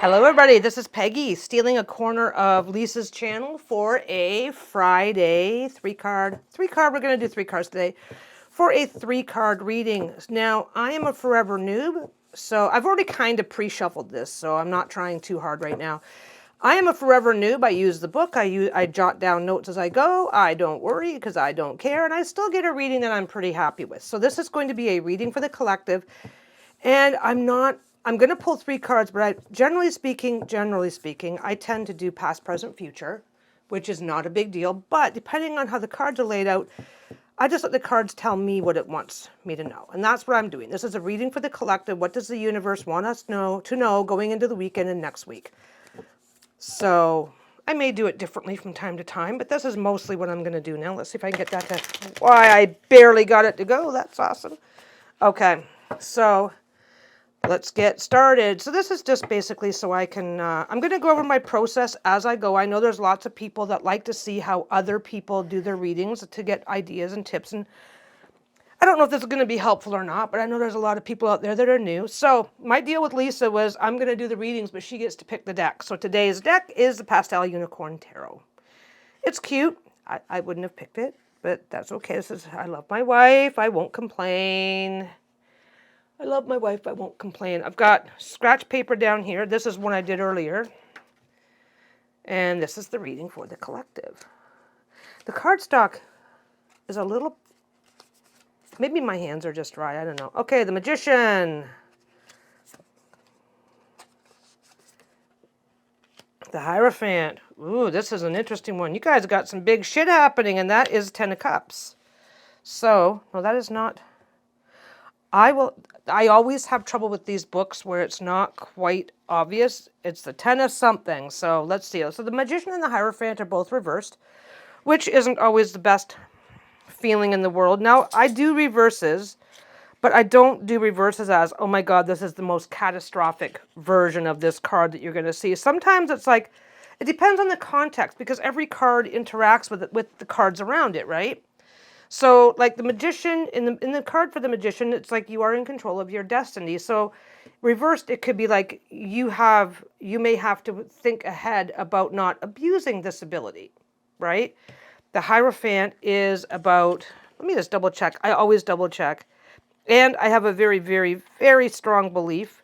Hello everybody, this is Peggy stealing a corner of Lisa's channel for a Friday three card, we're going to do 3 cards today, for a 3-card reading. Now, I am a forever noob, so I've already kind of pre-shuffled this, so I'm not trying too hard right now. I am a forever noob. I use the book, I jot down notes as I go, I don't worry because I don't care, and I still get a reading that I'm pretty happy with. So this is going to be a reading for the collective. And I'm going to pull 3 cards, but generally speaking, I tend to do past, present, future, which is not a big deal. But depending on how the cards are laid out, I just let the cards tell me what it wants me to know. And that's what I'm doing. This is a reading for the collective. What does the universe want us to know going into the weekend and next week? So I may do it differently from time to time, but this is mostly what I'm going to do now. Let's see if I can get that to... Why, I barely got it to go. That's awesome. Okay, so... let's get started. So this is just basically so I can, I'm going to go over my process as I go. I know there's lots of people that like to see how other people do their readings to get ideas and tips. And I don't know if this is going to be helpful or not, but I know there's a lot of people out there that are new. So my deal with Lisa was I'm going to do the readings, but she gets to pick the deck. So today's deck is the Pastel Unicorn Tarot. It's cute. I wouldn't have picked it, but that's okay. I love my wife. I won't complain. I love my wife, I won't complain. I've got scratch paper down here. This is one I did earlier. And this is the reading for the collective. The cardstock is a little... maybe my hands are just dry, I don't know. Okay, the Magician. The Hierophant. Ooh, this is an interesting one. You guys got some big shit happening, and that is 10 of Cups. So, no, that is not... I always have trouble with these books where it's not quite obvious. It's the 10 of something. So let's see. So the Magician and the Hierophant are both reversed, which isn't always the best feeling in the world. Now, I do reverses, but I don't do reverses as, oh my God, this is the most catastrophic version of this card that you're going to see. Sometimes it's like, it depends on the context because every card interacts with the cards around it, right? So, like the Magician, in the card for the Magician, it's like you are in control of your destiny. So, reversed, it could be like you may have to think ahead about not abusing this ability, right? The Hierophant is about, let me just double check. I always double check. And I have a very, very, very strong belief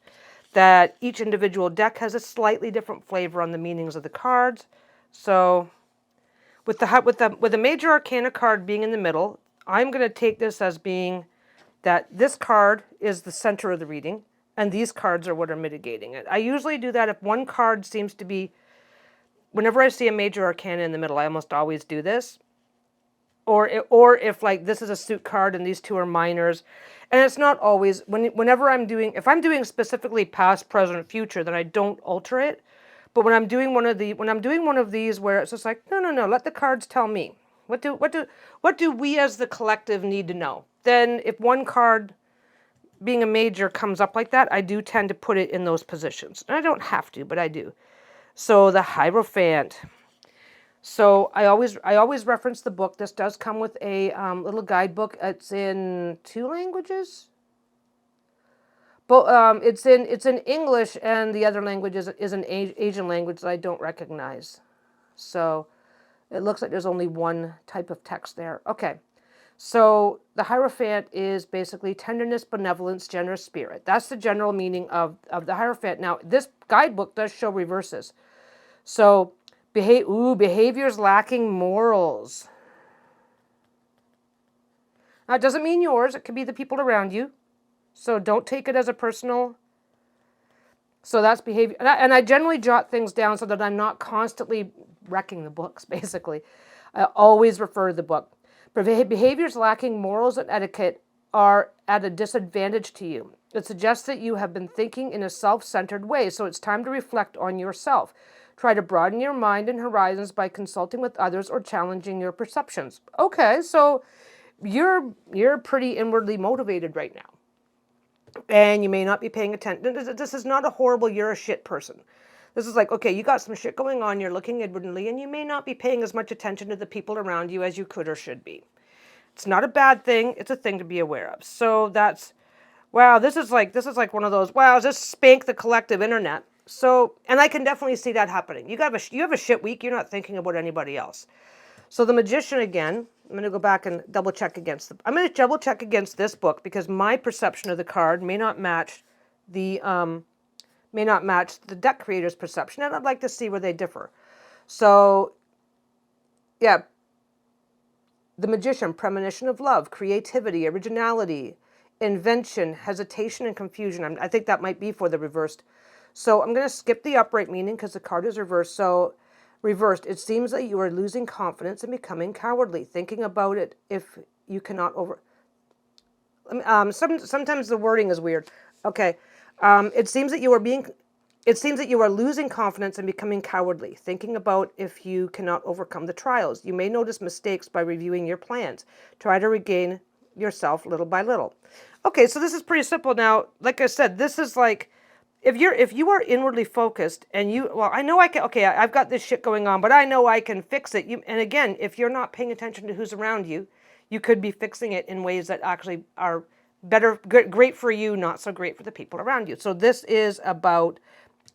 that each individual deck has a slightly different flavor on the meanings of the cards. So... with the major arcana card being in the middle, I'm going to take this as being that this card is the center of the reading, and these cards are what are mitigating it. I usually do that if one card seems to be, whenever I see a major arcana in the middle, I almost always do this. Or if like this is a suit card and these two are minors, and it's not always, whenever if I'm doing specifically past, present, future, then I don't alter it. But when I'm doing one of these where it's just like, no, let the cards tell me. What do we as the collective need to know? Then if one card being a major comes up like that, I do tend to put it in those positions. And I don't have to, but I do. So the Hierophant. So I always reference the book. This does come with a little guidebook. It's in 2 languages. But it's in English, and the other language is an Asian language that I don't recognize. So it looks like there's only one type of text there. Okay, so the Hierophant is basically tenderness, benevolence, generous spirit. That's the general meaning of the Hierophant. Now, this guidebook does show reverses. So behaviors lacking morals. Now, it doesn't mean yours. It could be the people around you. So don't take it as a personal. So that's behavior. And I generally jot things down so that I'm not constantly wrecking the books, basically. I always refer to the book. Behaviors lacking morals and etiquette are at a disadvantage to you. It suggests that you have been thinking in a self-centered way, so it's time to reflect on yourself. Try to broaden your mind and horizons by consulting with others or challenging your perceptions. Okay, so you're pretty inwardly motivated right now. And you may not be paying attention. This is not a horrible, you're a shit person. This is like, okay, you got some shit going on, you're looking inwardly, and you may not be paying as much attention to the people around you as you could or should be. It's not a bad thing, it's a thing to be aware of. So that's, wow, this is like one of those, wow, just spank the collective internet. So, and I can definitely see that happening. You have a shit week. You're not thinking about anybody else. So the Magician again. I'm going to go back and double check against I'm going to double check against this book because my perception of the card may not match the deck creator's perception, and I'd like to see where they differ. So, yeah, the Magician, premonition of love, creativity, originality, invention, hesitation, and confusion. I think that might be for the reversed. So I'm going to skip the upright meaning because the card is reversed. So reversed, it seems that you are losing confidence and becoming cowardly. Thinking about it if you cannot over... sometimes the wording is weird. Okay. It seems that you are losing confidence and becoming cowardly. Thinking about if you cannot overcome the trials. You may notice mistakes by reviewing your plans. Try to regain yourself little by little. Okay, so this is pretty simple. Now, like I said, this is like, if you are inwardly focused and I know I can, okay, I've got this shit going on, but I know I can fix it. And again, if you're not paying attention to who's around you, you could be fixing it in ways that actually are better, great for you, not so great for the people around you. So this is about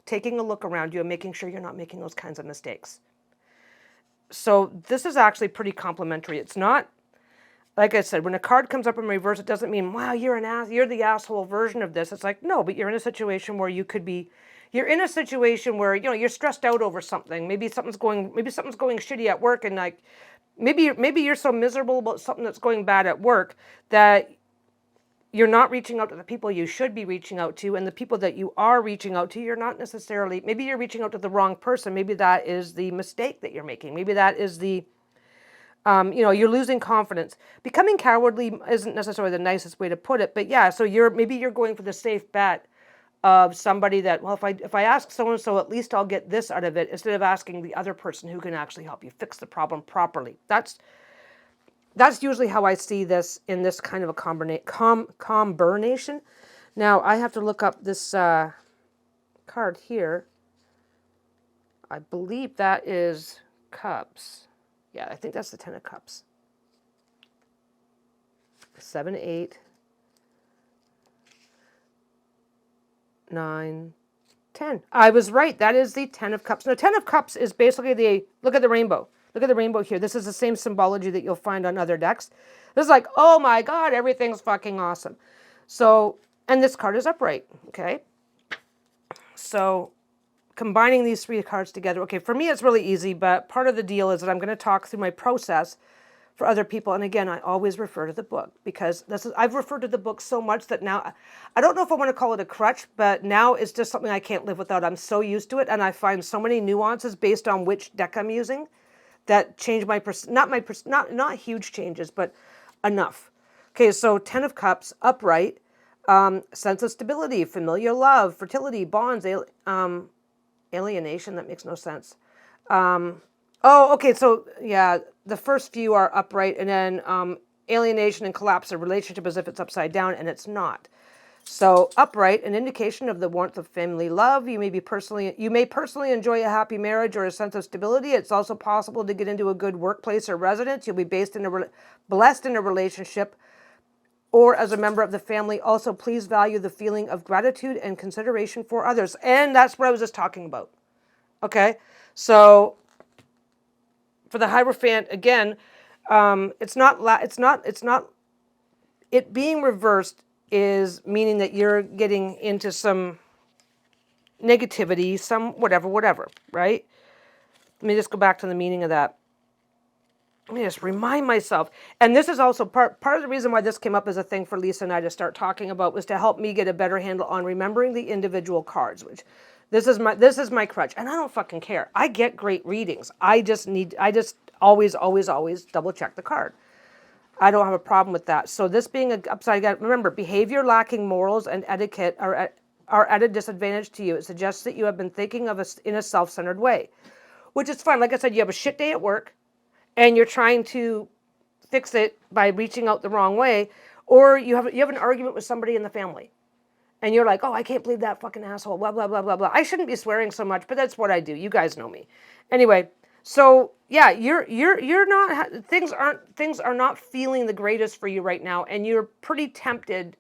taking a look around you and making sure you're not making those kinds of mistakes. So this is actually pretty complimentary. It's not, like I said, when a card comes up in reverse, it doesn't mean, wow, you're the asshole version of this. It's like, no, but you're in a situation where you're in a situation where, you're stressed out over something. Maybe something's going shitty at work, and like, maybe you're so miserable about something that's going bad at work that you're not reaching out to the people you should be reaching out to, and the people that you are reaching out to, you're not necessarily, maybe you're reaching out to the wrong person. Maybe that is the mistake that you're making. Maybe that is the, you're losing confidence. Becoming cowardly isn't necessarily the nicest way to put it, but yeah, so maybe you're going for the safe bet of somebody that, well, if I ask so-and-so, at least I'll get this out of it, instead of asking the other person who can actually help you fix the problem properly. That's usually how I see this in this kind of a combination. Now, I have to look up this card here. I believe that is Cups. Yeah, I think that's the 10 of Cups. 7, 8, 9, 10. I was right. That is the 10 of Cups. Now, 10 of Cups is basically look at the rainbow. Look at the rainbow here. This is the same symbology that you'll find on other decks. This is like, oh my God, everything's fucking awesome. So, and this card is upright, okay? So, combining these three cards together, okay, for me it's really easy, but part of the deal is that I'm going to talk through my process for other people. And again, I always refer to the book because I've referred to the book so much that now, I don't know if I want to call it a crutch, but now it's just something I can't live without. I'm so used to it, and I find so many nuances based on which deck I'm using that change not huge changes, but enough. Okay, so 10 of Cups, upright, sense of stability, familiar love, fertility, bonds, alienation, that makes no sense. Okay, so yeah, the first few are upright, and then alienation and collapse a relationship as if it's upside down, and it's not. So upright, an indication of the warmth of family love. You may personally enjoy a happy marriage or a sense of stability. It's also possible to get into a good workplace or residence. You'll be blessed in a relationship or as a member of the family. Also, please value the feeling of gratitude and consideration for others. And that's what I was just talking about. Okay, so for the Hierophant, again, it being reversed is meaning that you're getting into some negativity, some whatever, right? Let me just go back to the meaning of that. Let me just remind myself. And this is also part of the reason why this came up as a thing for Lisa and I to start talking about, was to help me get a better handle on remembering the individual cards, which this is my crutch. And I don't fucking care. I get great readings. I just always double check the card. I don't have a problem with that. So this being an upside down, remember, behavior lacking morals and etiquette are at a disadvantage to you. It suggests that you have been thinking of us in a self-centered way, which is fine. Like I said, you have a shit day at work and you're trying to fix it by reaching out the wrong way, or you have an argument with somebody in the family and you're like, oh, I can't believe that fucking asshole, blah, blah, blah, blah, blah. I shouldn't be swearing so much, but that's what I do. You guys know me. Anyway, so yeah, you're not, things are not feeling the greatest for you right now, and you're pretty tempted.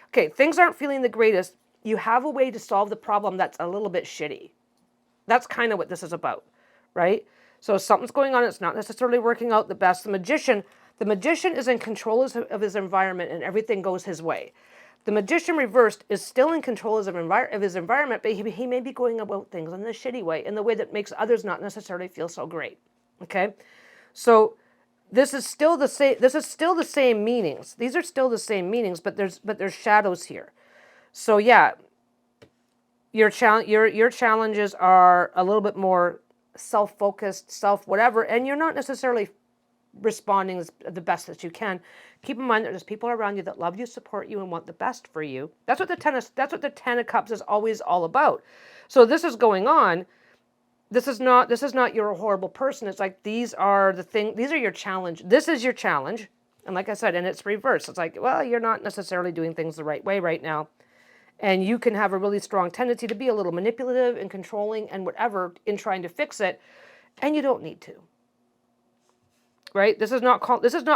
Okay, things aren't feeling the greatest. you have a way to solve the problem that's a little bit shitty. That's kind of what this is about, right? So something's going on. It's not necessarily working out the best. The magician is in control of his environment and everything goes his way. The magician reversed is still in control of his environment, but he may be going about things in the shitty way, in the way that makes others not necessarily feel so great. Okay? So this is still the same meanings. These are still the same meanings, but there's shadows here. So yeah, your challenges are a little bit more self-focused, self-whatever, and you're not necessarily responding the best that you can. Keep in mind that there's people around you that love you, support you, and want the best for you. That's what the Ten of Cups is always all about. So this is going on. This is not you're a horrible person. It's like these are your challenge. This is your challenge. And like I said, and it's reversed. It's like, well, you're not necessarily doing things the right way right now. And you can have a really strong tendency to be a little manipulative and controlling and whatever in trying to fix it, and you don't need to. Right? This is not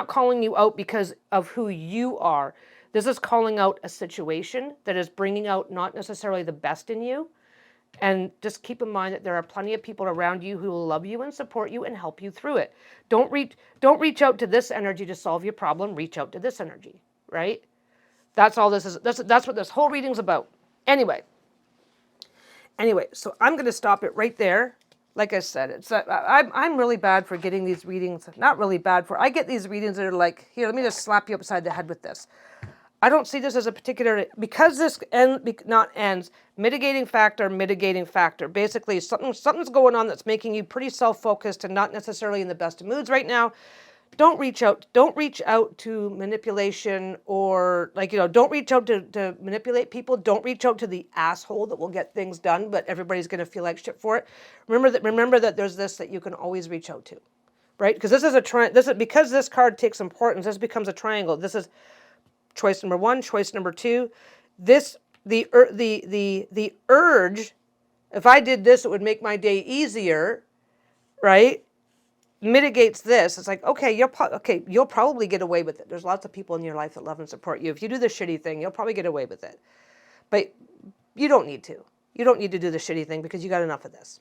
calling you out because of who you are. This is calling out a situation that is bringing out not necessarily the best in you. And just keep in mind that there are plenty of people around you who will love you and support you and help you through it. Don't reach out to this energy to solve your problem. Reach out to this energy, right? That's all this is. That's what this whole reading's about. Anyway, so I'm going to stop it right there. Like I said, I'm really bad for getting these readings. Not really bad for. I get these readings that are like, here, let me just slap you upside the head with this. I don't see this as a particular, because this mitigating factor. Basically, something's going on that's making you pretty self-focused and not necessarily in the best of moods right now. Don't reach out to manipulation or don't reach out to manipulate people. Don't reach out to the asshole that will get things done, but everybody's going to feel like shit for it. Remember that there's this that you can always reach out to, right? Because this is because this card takes importance. This becomes a triangle. This is choice number 1, choice number 2. The urge, if I did this, it would make my day easier, right? Mitigates this. It's like, okay, you'll probably get away with it. There's lots of people in your life that love and support you. If you do the shitty thing, you'll probably get away with it. But you don't need to. You don't need to do the shitty thing because you got enough of this.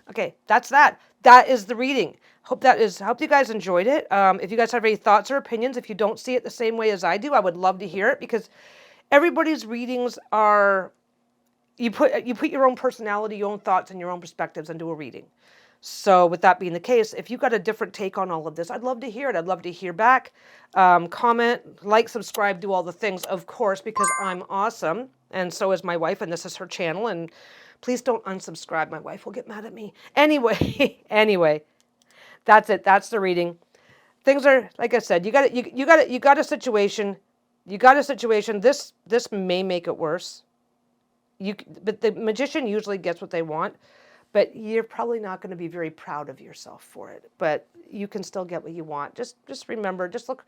Okay, that's that. That is the reading. Hope you guys enjoyed it. If you guys have any thoughts or opinions, if you don't see it the same way as I do, I would love to hear it, because everybody's readings are, you put your own personality, your own thoughts, and your own perspectives into a reading. So with that being the case, if you've got a different take on all of this, I'd love to hear it. I'd love to hear back. Comment, like, subscribe, do all the things, of course, because I'm awesome. And so is my wife, and this is her channel. And please don't unsubscribe. My wife will get mad at me. Anyway, that's it. That's the reading. Things are, like I said, you got a situation. This may make it worse. But the magician usually gets what they want. But you're probably not going to be very proud of yourself for it. But you can still get what you want. Just remember, just look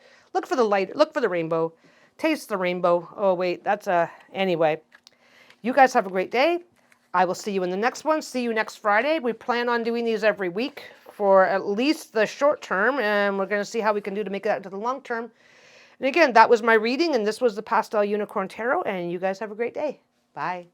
for the light, look for the rainbow, taste the rainbow. Oh wait, anyway. You guys have a great day. I will see you in the next one. See you next Friday. We plan on doing these every week for at least the short term, and we're going to see how we can do to make it out to the long term. And again, that was my reading, and this was the Pastel Unicorn Tarot, and you guys have a great day. Bye.